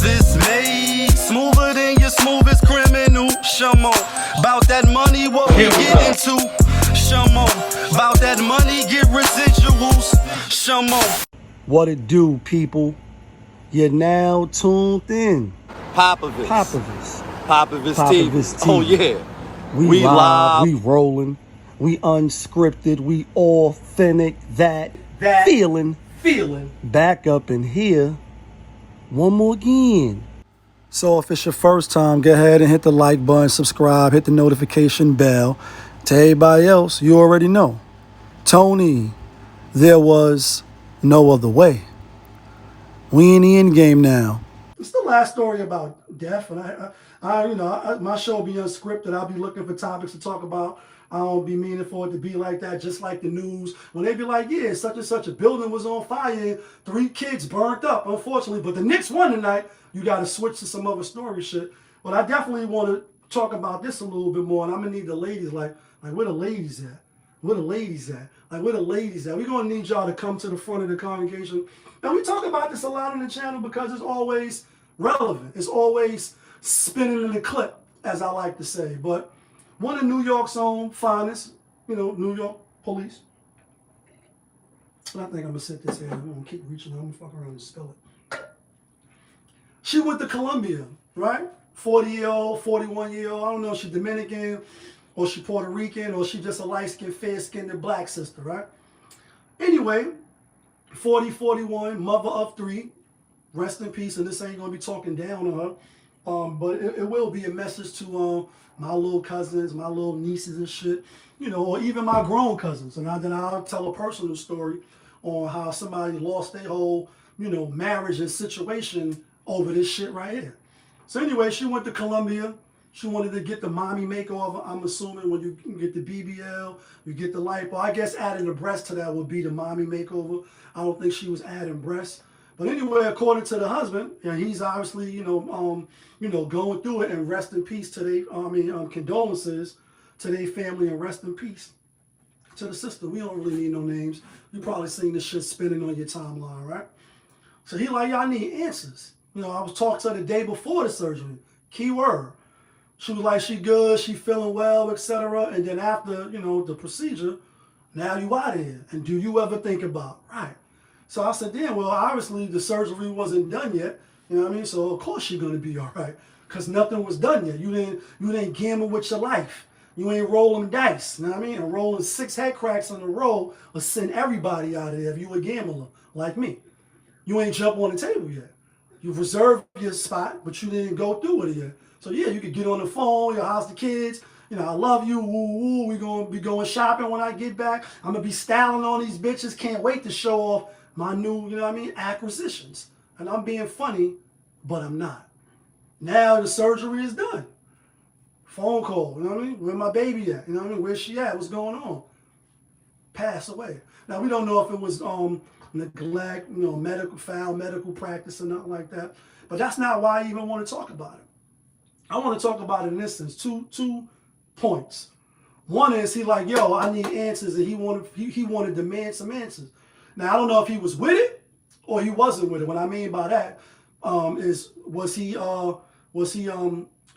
this made smoother than your smoothest criminal. Shamo, about that money, what we get into. Shamo, about that money, get residuals. Shamo. What it do, people? You're now tuned in. Popovich. Popovich TV. TV. Oh yeah. We live, we rolling, we unscripted, we authentic, that feeling back up in here one more again. So if it's your first time, go ahead and hit the like button, subscribe, hit the notification bell. To everybody else, you already know. Tony, there was no other way. We in the end game now. It's the last story about death, and my show be unscripted. I'll be looking for topics to talk about. I don't be meaning for it to be like that, just like the news. When they be like, yeah, such and such a building was on fire and 3 kids burnt up, unfortunately. But the Knicks won tonight. You got to switch to some other story shit. But I definitely want to talk about this a little bit more, and I'm going to need the ladies, like where the ladies at? Where the ladies at? Like, where the ladies at? We're going to need y'all to come to the front of the congregation. And we talk about this a lot on the channel because it's always relevant. It's always spinning in the clip, as I like to say. But one of New York's own finest, New York police. And I think I'm going to sit this here. I'm going to keep reaching. I'm going to fuck around and spill it. She went to Colombia, right? 40-year-old, 41-year-old. I don't know if she's Dominican or she Puerto Rican or she just a light-skinned, fair-skinned black sister, right? Anyway, 40, 41, mother of 3. Rest in peace, and this ain't going to be talking down on her. But it will be a message to my little cousins, my little nieces and shit, or even my grown cousins. And then I'll tell a personal story on how somebody lost their whole, marriage and situation over this shit right here. So anyway, she went to Colombia. She wanted to get the mommy makeover. I'm assuming when you get the BBL, you get the lipo. I guess adding the breast to that would be the mommy makeover. I don't think she was adding breasts. But anyway, according to the husband, he's obviously, going through it, and rest in peace to their, condolences to their family, and rest in peace to the sister. We don't really need no names. You probably seen this shit spinning on your timeline, right? So he like, y'all need answers. I was talking to her the day before the surgery. Keyword. She was like, she good, she feeling well, etc. And then after, the procedure, now you out of here. And do you ever think about, right? So I said, damn, well, obviously the surgery wasn't done yet. You know what I mean? So of course she's gonna be all right, because nothing was done yet. You didn't gamble with your life. You ain't rolling dice. You know what I mean? And rolling 6 head cracks in a row will send everybody out of there if you a gambler like me. You ain't jump on the table yet. You've reserved your spot, but you didn't go through with it yet. So yeah, you could get on the phone, how's the kids? I love you, woo woo. We gonna be going shopping when I get back. I'm gonna be styling on these bitches. Can't wait to show off my new, acquisitions. And I'm being funny, but I'm not. Now the surgery is done. Phone call, where my baby at? Where's she at? What's going on? Passed away. Now we don't know if it was neglect, medical practice or nothing like that. But that's not why I even want to talk about it. I want to talk about it in this sense. Two points. One is he like, yo, I need answers, and he wanted to demand some answers. Now I don't know if he was with it or he wasn't with it. What I mean by that was he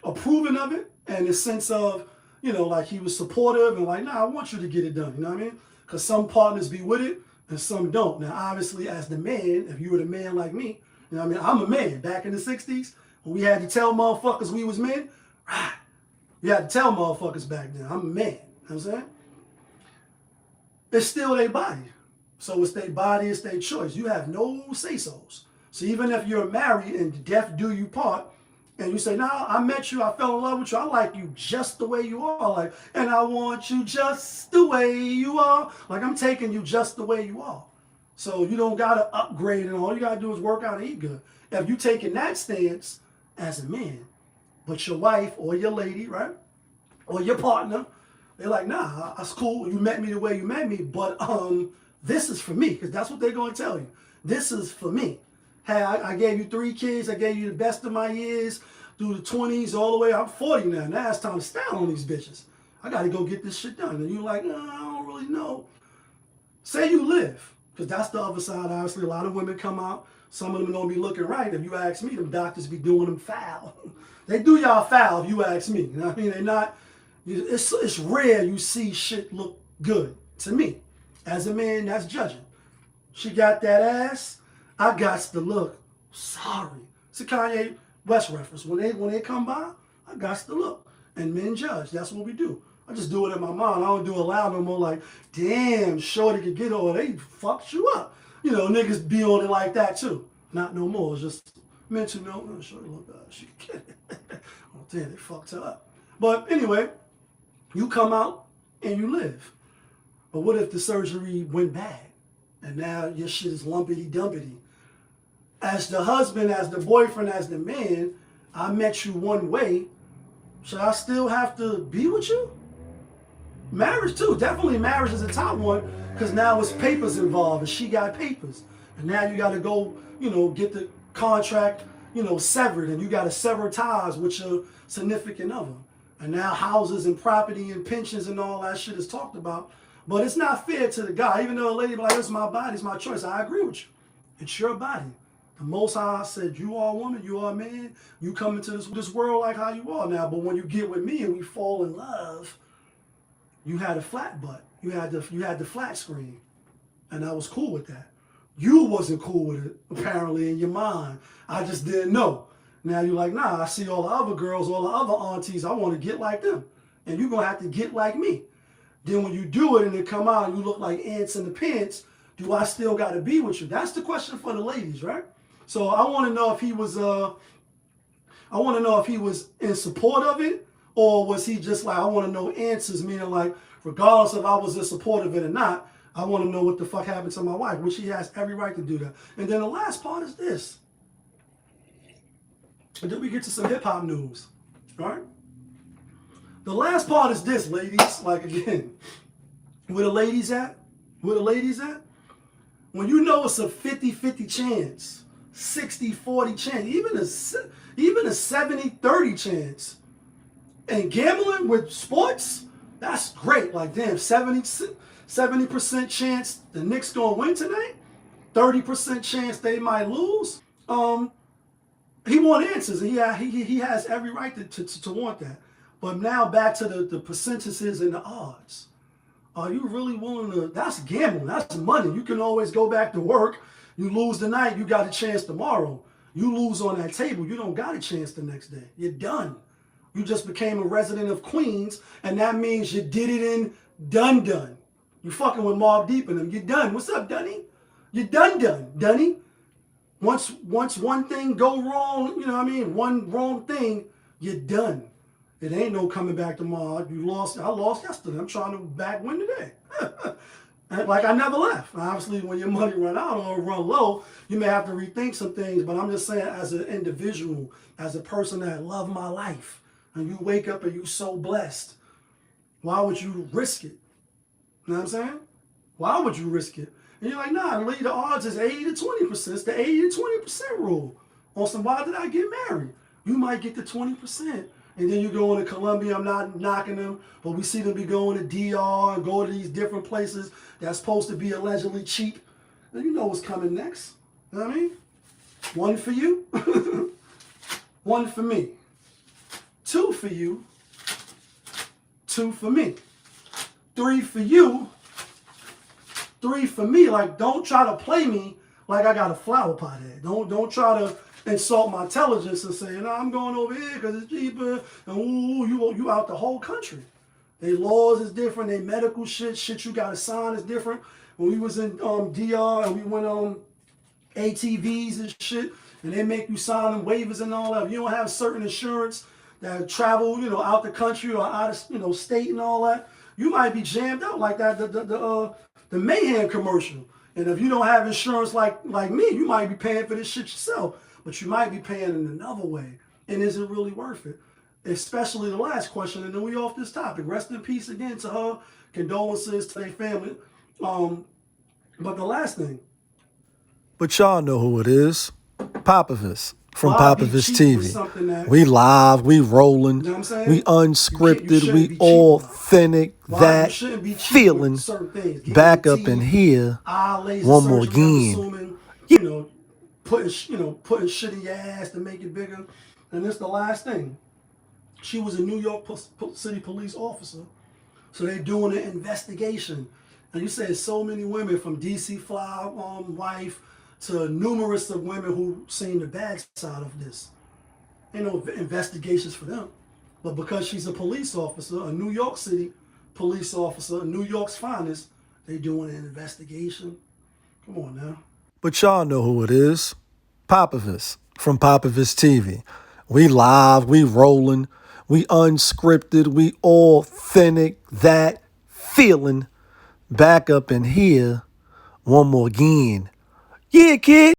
approving of it, and the sense of like he was supportive and like, nah, I want you to get it done. You know what I mean? Because some partners be with it and some don't. Now obviously as the man, if you were the man like me, I'm a man. Back in the 60s when we had to tell motherfuckers we was men, right? You had to tell motherfuckers back then, I'm a man. You know what I'm saying? It's still their body. So it's their body, it's their choice. You have no say-sos. So even if you're married and death do you part, and you say, nah, I met you, I fell in love with you, I like you just the way you are, and I want you just the way you are. Like, I'm taking you just the way you are. So you don't gotta upgrade, and all you gotta do is work out and eat good. If you taking that stance as a man, but your wife or your lady, right, or your partner, they're like, nah, that's cool. You met me the way you met me, but this is for me, because that's what they're gonna tell you. This is for me. Hey, I gave you 3 kids. I gave you the best of my years through the 20s all the way. I'm 40 now. Now it's time to style on these bitches. I got to go get this shit done. And you're like, no, I don't really know. Say you live, because that's the other side. Obviously, a lot of women come out. Some of them don't be looking right. If you ask me, them doctors be doing them foul. They do y'all foul if you ask me. You know what I mean? They're not, it's rare you see shit look good to me. As a man that's judging. She got that ass, I got to look. Sorry. It's a Kanye West reference. When they come by, I got to look. And men judge. That's what we do. I just do it in my mind. I don't do it loud no more like, damn, shorty could get on. They fucked you up. You know, niggas be on it like that too. Not no more. It's just mental. No, shorty look good. She could get it. Oh, damn, they fucked her up. But anyway, you come out and you live. But what if the surgery went bad? And now your shit is lumpity-dumpity. As the husband, as the boyfriend, as the man, I met you one way. Should I still have to be with you? Marriage too. Definitely marriage is a top one because now it's papers involved and she got papers. And now you got to go, you know, get the contract, you know, severed and you got to sever ties with your significant other. And now houses and property and pensions and all that shit is talked about. But it's not fair to the guy. Even though a lady be like, it's my body, it's my choice. I agree with you. It's your body. The Most High said, you are a woman, you are a man. You come into this world like how you are now. But when you get with me and we fall in love, you had a flat butt. You had the flat screen. And I was cool with that. You wasn't cool with it, apparently, in your mind. I just didn't know. Now you're like, nah, I see all the other girls, all the other aunties, I want to get like them. And you're going to have to get like me. Then when you do it and it come out and you look like ants in the pants, do I still got to be with you? That's the question for the ladies, right? So I want to know if he was in support of it, or was he just like, I want to know answers, meaning like, regardless if I was in support of it or not, I want to know what the fuck happened to my wife, which he has every right to do that. And then the last part is this. And then we get to some hip hop news, right? The last part is this, ladies. Like, again, where the ladies at? Where the ladies at? When you know it's a 50-50 chance, 60-40 chance, even a 70-30 chance, and gambling with sports, that's great. Like, damn, 70% chance the Knicks gonna win tonight, 30% chance they might lose. He want answers, and he has every right to want that. But now back to the percentages and the odds. Are you really willing to? That's gambling. That's money. You can always go back to work. You lose tonight, you got a chance tomorrow. You lose on that table, you don't got a chance the next day. You're done. You just became a resident of Queens, and that means you did it in done. You fucking with Mobb Deep in them. You're done. What's up, Dunny? You're done, Dunny. Once one thing go wrong, you know what I mean? One wrong thing, you're done. It ain't no coming back tomorrow. You lost. I lost yesterday. I'm trying to back win today. Like I never left. Obviously, when your money run out or run low, you may have to rethink some things. But I'm just saying, as an individual, as a person that love my life, and you wake up and you so blessed, why would you risk it? You know what I'm saying? Why would you risk it? And you're like, nah, the odds is 80 to 20%. It's the 80 to 20% rule. On some, why did I get married? You might get the 20%. And then you go into Colombia, I'm not knocking them, but we see them be going to DR and go to these different places that's supposed to be allegedly cheap. And you know what's coming next. You know what I mean? One for you, one for me. Two for you, two for me. Three for you, three for me. Like, don't try to play me like I got a flower pot head. Don't try to insult my intelligence and say, no, I'm going over here because it's cheaper. And ooh, you out the whole country. Their laws is different. Their medical shit you got to sign is different. When we was in DR and we went on ATVs and shit, and they make you sign them waivers and all that. If you don't have certain insurance that travel, you know, out the country or out of, you know, state and all that, you might be jammed out like that. The Mayhem commercial. And if you don't have insurance like me, you might be paying for this shit yourself. But you might be paying in another way. And is it really worth it? Especially the last question, and then we off this topic. Rest in peace again to her. Condolences to their family. But the last thing. But y'all know who it is. Popovich from Why be Popovich cheap with TV. something that, We live, we rolling, you know what I'm saying? we You unscripted, shouldn't we be cheap. authentic, Why that you shouldn't be cheap feeling with certain things. Getting back the up in teeth, here eye laser one more surgery, I'm again. assuming, you know, putting shit in your ass to make it bigger. And this the last thing. She was a New York City police officer. So they're doing an investigation. And you said so many women from DC Fly wife to numerous of women who seen the bad side of this. Ain't no investigations for them. But because she's a police officer, a New York City police officer, New York's finest, they doing an investigation. Come on now. But y'all know who it is. Popovich from Popovich TV. We live, we rolling, we unscripted, we authentic, that feeling. Back up in here one more again. Yeah, kid.